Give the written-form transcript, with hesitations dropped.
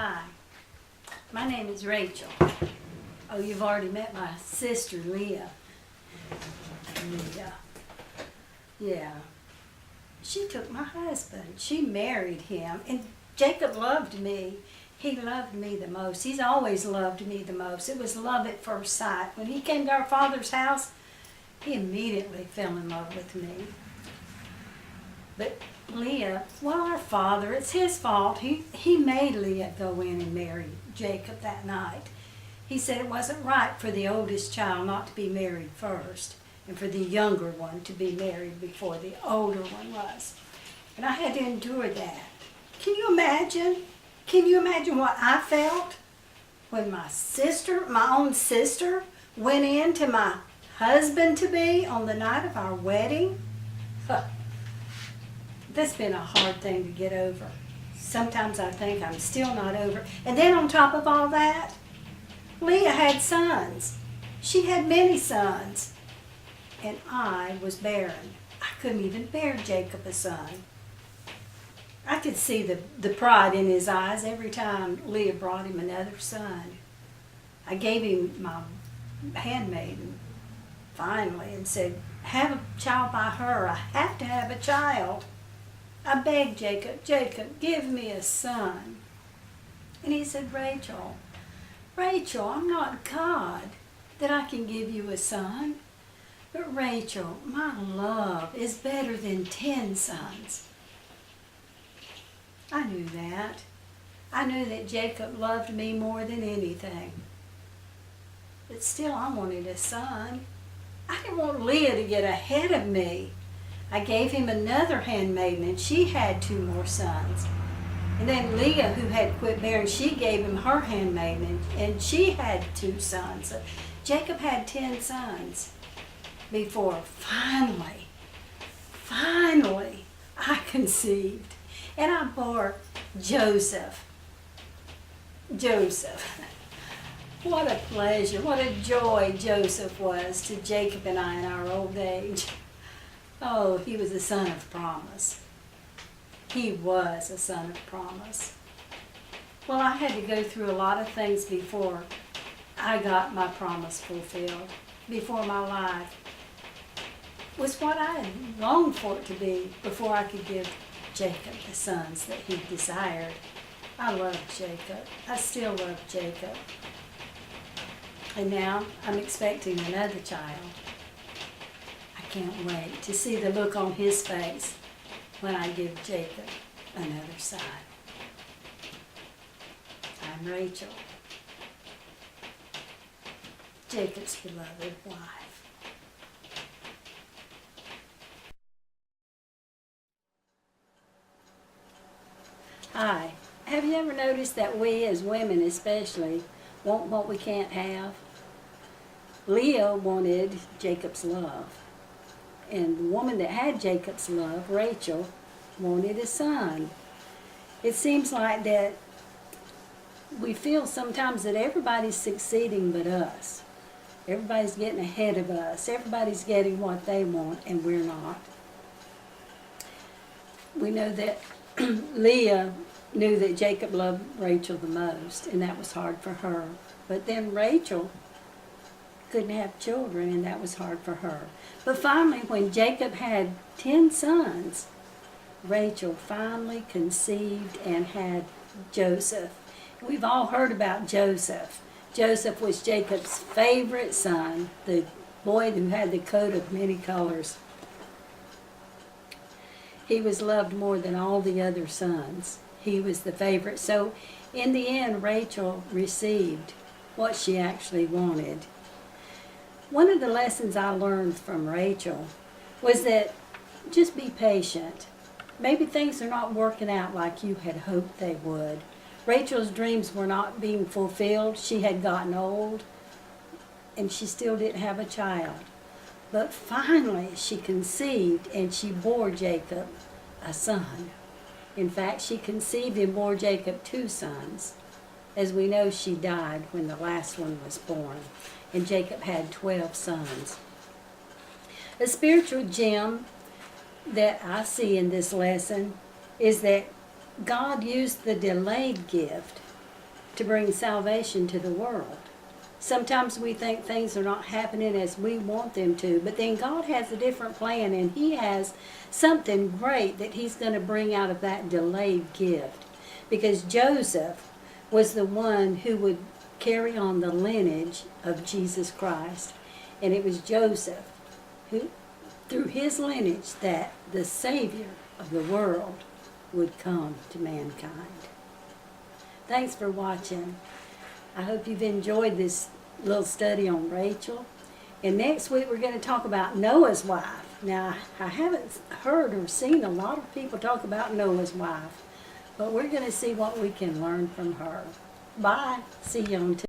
Hi, my name is Rachel. Oh, you've already met my sister, Leah. Leah. Yeah. She took my husband. She married him. And Jacob loved me. He loved me the most. He's always loved me the most. It was love at first sight. When he came to our father's house, he immediately fell in love with me. But Leah, well, our father, it's his fault. He made Leah go in and marry Jacob that night. He said it wasn't right for the oldest child not to be married first, and for the younger one to be married before the older one was. And I had to endure that. Can you imagine? Can you imagine what I felt when my sister, my own sister, went in to my husband-to-be on the night of our wedding? That's been a hard thing to get over. Sometimes I think I'm still not over. And then on top of all that, Leah had sons. She had many sons. And I was barren. I couldn't even bear Jacob a son. I could see the pride in his eyes every time Leah brought him another son. I gave him my handmaiden finally and said, have a child by her. I have to have a child. I begged Jacob, Jacob, give me a son. And he said, Rachel, I'm not God that I can give you a son. But Rachel, my love is better than 10 sons. I knew that. I knew that Jacob loved me more than anything. But still, I wanted a son. I didn't want Leah to get ahead of me. I gave him another handmaiden, and she had 2 more sons. And then Leah, who had quit bearing, she gave him her handmaiden, and she had 2 sons. So Jacob had 10 sons before finally, I conceived. And I bore Joseph. What a pleasure, what a joy Joseph was to Jacob and I in our old age. Oh, he was a son of promise. He was a son of promise. Well, I had to go through a lot of things before I got my promise fulfilled, before my life was what I had longed for it to be, before I could give Jacob the sons that he desired. I love Jacob. I still love Jacob. And now I'm expecting another child. I can't wait to see the look on his face when I give Jacob another son. I'm Rachel, Jacob's beloved wife. Hi. Have you ever noticed that we as women especially want what we can't have? Leah wanted Jacob's love. And the woman that had Jacob's love, Rachael, wanted a son. It seems like that we feel sometimes that everybody's succeeding but us. Everybody's getting ahead of us. Everybody's getting what they want and we're not. We know that Leah knew that Jacob loved Rachael the most, and that was hard for her. But then Rachael couldn't have children, and that was hard for her. But finally, when Jacob had 10 sons, Rachael finally conceived and had Joseph. We've all heard about Joseph. Joseph was Jacob's favorite son, the boy who had the coat of many colors. He was loved more than all the other sons. He was the favorite. So in the end, Rachael received what she actually wanted. One of the lessons I learned from Rachael was that just be patient. Maybe things are not working out like you had hoped they would. Rachael's dreams were not being fulfilled. She had gotten old, and she still didn't have a child. But finally, she conceived, and she bore Jacob a son. In fact, she conceived and bore Jacob 2 sons. As we know, she died when the last one was born, and Jacob had 12 sons. A spiritual gem that I see in this lesson is that God used the delayed gift to bring salvation to the world. Sometimes we think things are not happening as we want them to, but then God has a different plan, and He has something great that He's going to bring out of that delayed gift. Because Joseph was the one who would carry on the lineage of Jesus Christ. And it was Joseph who, through his lineage, that the Savior of the world would come to mankind. Thanks for watching. I hope you've enjoyed this little study on Rachel. And next week we're going to talk about Noah's wife. Now, I haven't heard or seen a lot of people talk about Noah's wife, but we're going to see what we can learn from her. Bye. See you on